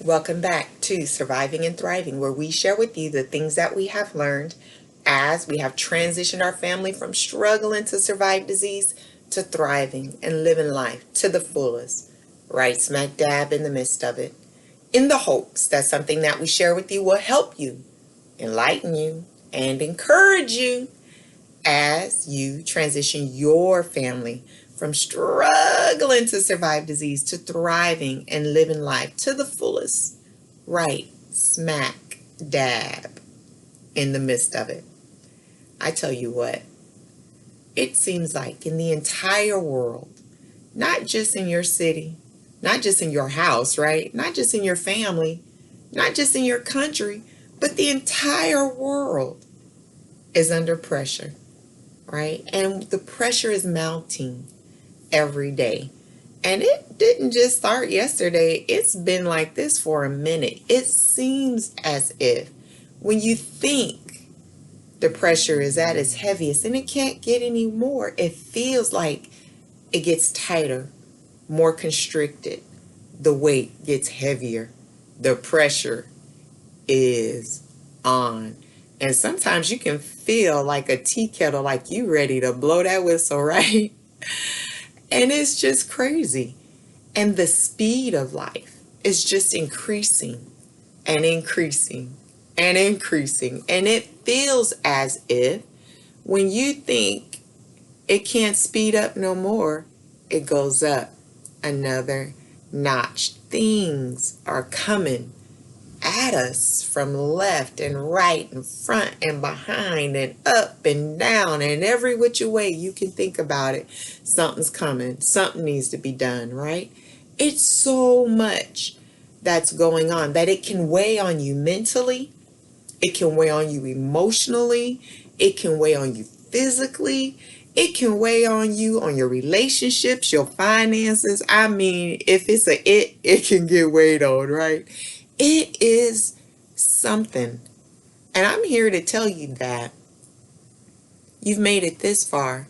Welcome back to Surviving and Thriving, where we share with you the things that we have learned as we have transitioned our family from struggling to survive disease to thriving and living life to the fullest, right smack dab in the midst of it, in the hopes that something that we share with you will help you, enlighten you, and encourage you as you transition your family from struggling to survive disease to thriving and living life to the fullest, right smack dab in the midst of it. I tell you what, it seems like in the entire world, not just in your city, not just in your house, right? Not just in your family, not just in your country, but the entire world is under pressure, right? And the pressure is mounting every day. And it didn't just start yesterday. It's been like this for a minute. It seems as if when you think the pressure is at its heaviest and it can't get any more, it feels like it gets tighter, more constricted. The weight gets heavier. The pressure is on. And sometimes you can feel like a tea kettle, like you ready to blow that whistle, right? And it's just crazy. And the speed of life is just increasing and increasing and increasing. And it feels as if when you think it can't speed up no more, it goes up another notch. Things are coming at us from left and right and front and behind and up and down and every which way you can think about it. Something's coming. Something needs to be done, right? It's so much that's going on that it can weigh on you mentally. It can weigh on you emotionally. It can weigh on you physically. It can weigh on you on your relationships, your finances. I mean, if it's it can get weighed on, right? It is something. And I'm here to tell you that you've made it this far.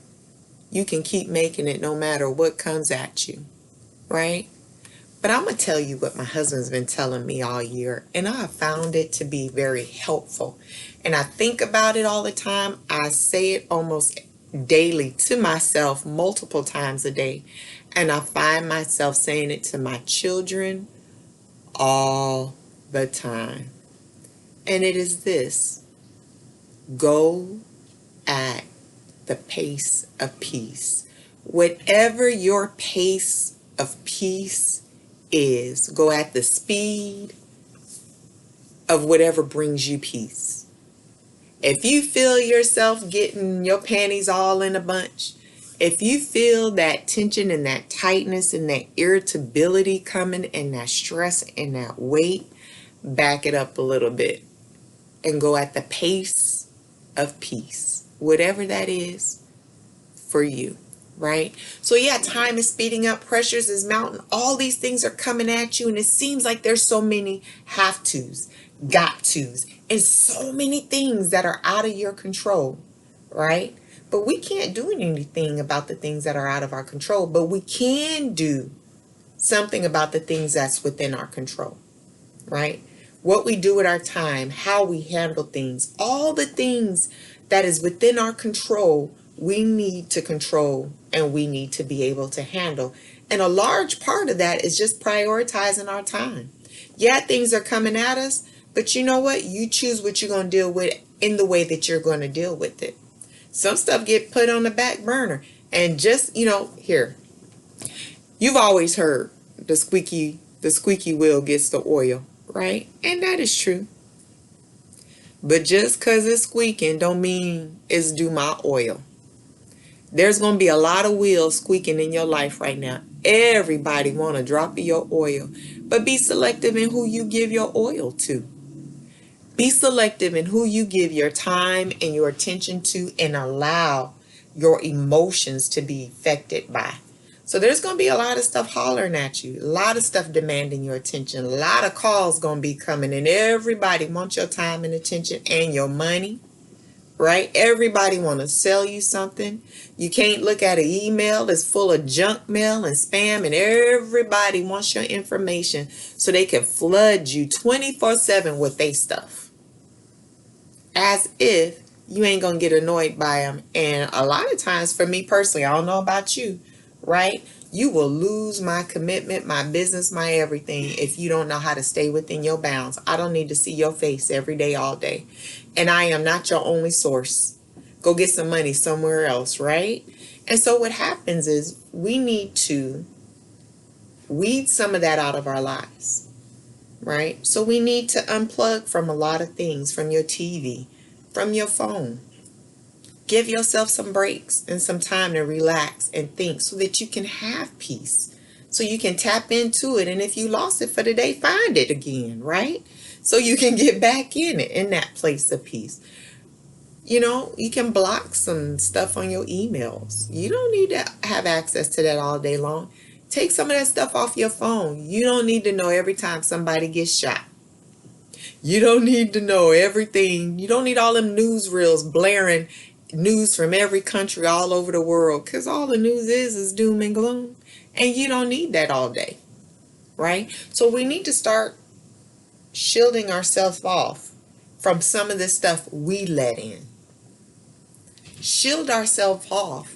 You can keep making it no matter what comes at you, right? But I'm going to tell you what my husband's been telling me all year, and I have found it to be very helpful. And I think about it all the time. I say it almost daily to myself, multiple times a day. And I find myself saying it to my children all the time. And it is this: go at the pace of peace. Whatever your pace of peace is, go at the speed of whatever brings you peace. If you feel yourself getting your panties all in a bunch, if you feel that tension and that tightness and that irritability coming and that stress and that weight, back it up a little bit and go at the pace of peace, whatever that is for you, right? So yeah, time is speeding up, pressures is mounting, all these things are coming at you, and it seems like there's so many have tos, got tos, and so many things that are out of your control, right? But we can't do anything about the things that are out of our control, but we can do something about the things that's within our control, right? What we do with our time, how we handle things, all the things that is within our control, we need to control and we need to be able to handle. And a large part of that is just prioritizing our time. Yeah, things are coming at us, but you know what? You choose what you're going to deal with in the way that you're going to deal with it. Some stuff get put on the back burner. And just, here, you've always heard the squeaky wheel gets the oil, right? And that is true. But just because it's squeaking don't mean it's due my oil. There's going to be a lot of wheels squeaking in your life right now. Everybody want a drop of your oil. But be selective in who you give your oil to. Be selective in who you give your time and your attention to, and allow your emotions to be affected by. So there's going to be a lot of stuff hollering at you, a lot of stuff demanding your attention, a lot of calls going to be coming, and everybody wants your time and attention and your money, right? Everybody want to sell you something. You can't look at an email that's full of junk mail and spam, and everybody wants your information so they can flood you 24/7 with their stuff, as if you ain't gonna get annoyed by them. And a lot of times, for me personally, I don't know about you, right? You will lose my commitment, my business, my everything if you don't know how to stay within your bounds. I don't need to see your face every day, all day. And I am not your only source. Go get some money somewhere else, right? And so what happens is we need to weed some of that out of our lives, right? So we need to unplug from a lot of things, from your TV, from your phone. Give yourself some breaks and some time to relax and think so that you can have peace, so you can tap into it. And if you lost it for the day, find it again, right? So you can get back in it, in that place of peace. You know, you can block some stuff on your emails. You don't need to have access to that all day long. Take some of that stuff off your phone. You don't need to know every time somebody gets shot. You don't need to know everything. You don't need all them newsreels blaring news from every country all over the world, because all the news is doom and gloom. And you don't need that all day, right? So we need to start shielding ourselves off from some of the stuff we let in. Shield ourselves off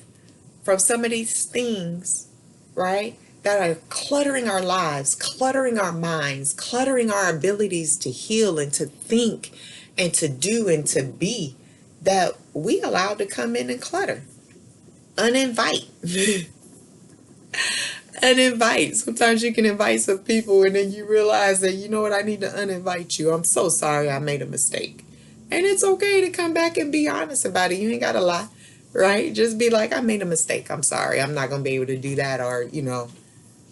from some of these things, right, that are cluttering our lives, cluttering our minds, cluttering our abilities to heal and to think and to do and to be, that we allowed to come in and clutter. Uninvite. Uninvite. Sometimes you can invite some people and then you realize that, you know what, I need to uninvite you. I'm so sorry I made a mistake. And it's okay to come back and be honest about it. You ain't got to lie, right? Just be like, I made a mistake. I'm sorry. I'm not going to be able to do that, or, you know,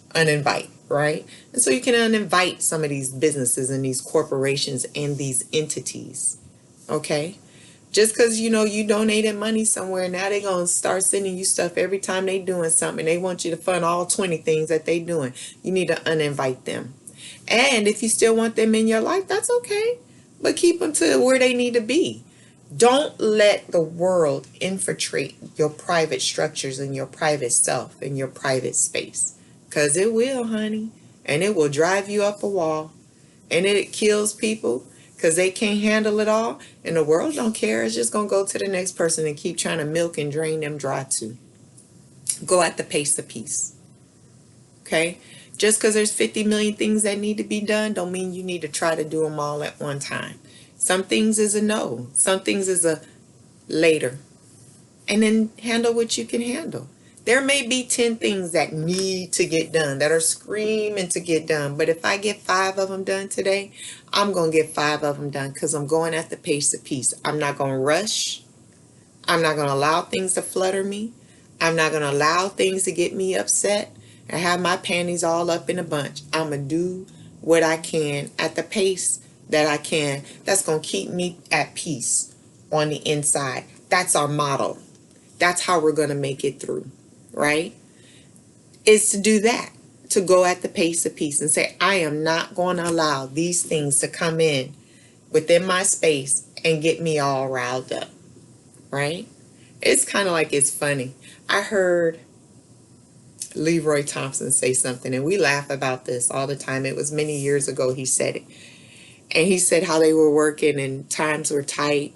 uninvite, right? And so you can uninvite some of these businesses and these corporations and these entities, okay? Just because, you know, you donated money somewhere, now they're going to start sending you stuff every time they doing something. They want you to fund all 20 things that they doing. You need to uninvite them. And if you still want them in your life, that's okay. But keep them to where they need to be. Don't let the world infiltrate your private structures and your private self and your private space. Because it will, honey. And it will drive you up a wall. And it kills people because they can't handle it all. And the world don't care. It's just going to go to the next person and keep trying to milk and drain them dry too. Go at the pace of peace. Okay? Just because there's 50 million things that need to be done don't mean you need to try to do them all at one time. Some things is a no. Some things is a later. And then handle what you can handle. There may be 10 things that need to get done, that are screaming to get done. But if I get 5 of them done today, I'm going to get 5 of them done because I'm going at the pace of peace. I'm not going to rush. I'm not going to allow things to flutter me. I'm not going to allow things to get me upset and have my panties all up in a bunch. I'm going to do what I can at the pace that I can. That's going to keep me at peace on the inside. That's our motto. That's how we're going to make it through, right? Is to do that, to go at the pace of peace and say, I am not going to allow these things to come in within my space and get me all riled up, right? It's kind of like, it's funny. I heard Leroy Thompson say something, and we laugh about this all the time. It was many years ago he said it. And he said how they were working and times were tight,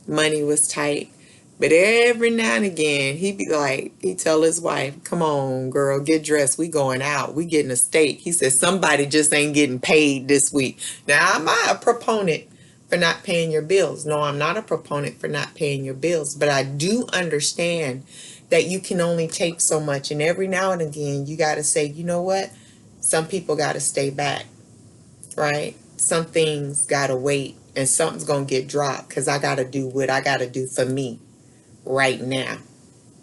money was tight. But every now and again, he'd be like, he'd tell his wife, come on, girl, get dressed. We going out. We getting a steak. He said, somebody just ain't getting paid this week. Now, am I a proponent for not paying your bills? No, I'm not a proponent for not paying your bills. But I do understand that you can only take so much. And every now and again, you got to say, you know what? Some people got to stay back, right? Some things got to wait, and something's going to get dropped because I got to do what I got to do for me right now.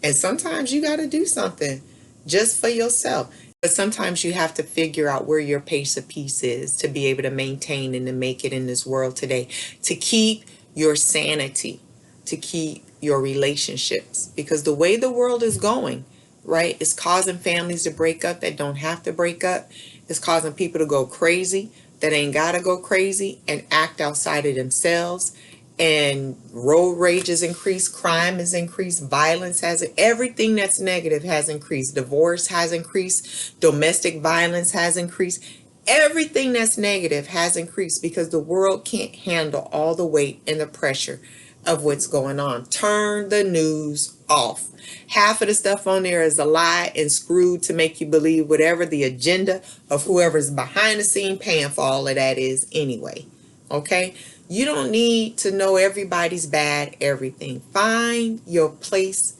And sometimes you got to do something just for yourself. But sometimes you have to figure out where your pace of peace is to be able to maintain and to make it in this world today, to keep your sanity, to keep your relationships. Because the way the world is going, right, is causing families to break up that don't have to break up. It's causing people to go crazy that ain't got to go crazy and act outside of themselves. and road rage has increased, crime has increased, violence has, everything that's negative has increased, divorce has increased, domestic violence has increased, everything that's negative has increased because the world can't handle all the weight and the pressure of what's going on. Turn the news off. Half of the stuff on there is a lie and screwed to make you believe whatever the agenda of whoever's behind the scene paying for all of that is anyway. Okay? You don't need to know everybody's bad everything. Find your place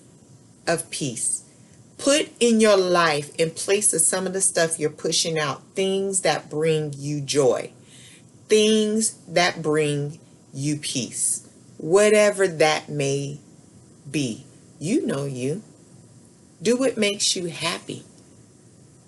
of peace. Put in your life in place of some of the stuff you're pushing out, things that bring you joy, things that bring you peace, whatever that may be. You know you. Do what makes you happy.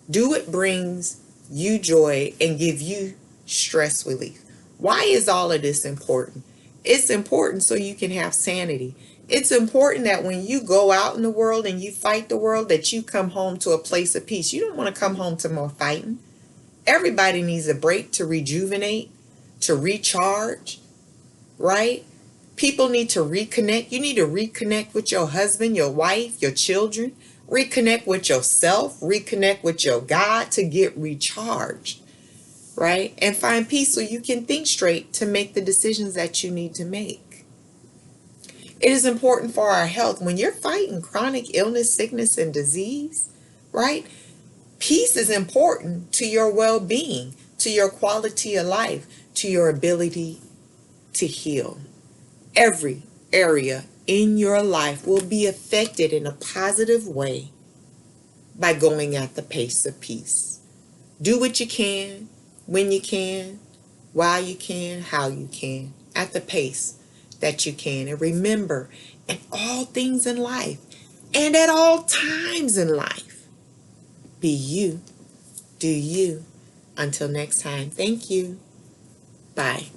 Do what brings you joy and give you stress relief. Why is all of this important? It's important so you can have sanity. It's important that when you go out in the world and you fight the world, that you come home to a place of peace. You don't want to come home to more fighting. Everybody needs a break to rejuvenate, to recharge, right? People need to reconnect. You need to reconnect with your husband, your wife, your children. Reconnect with yourself. Reconnect with your God to get recharged, right? And find peace so you can think straight to make the decisions that you need to make. It is important for our health. When you're fighting chronic illness, sickness, and disease, right? Peace is important to your well-being, to your quality of life, to your ability to heal. Every area in your life will be affected in a positive way by going at the pace of peace. Do what you can, when you can, while you can, how you can, at the pace that you can. And remember, in all things in life and at all times in life, be you, do you. Until next time, thank you. Bye.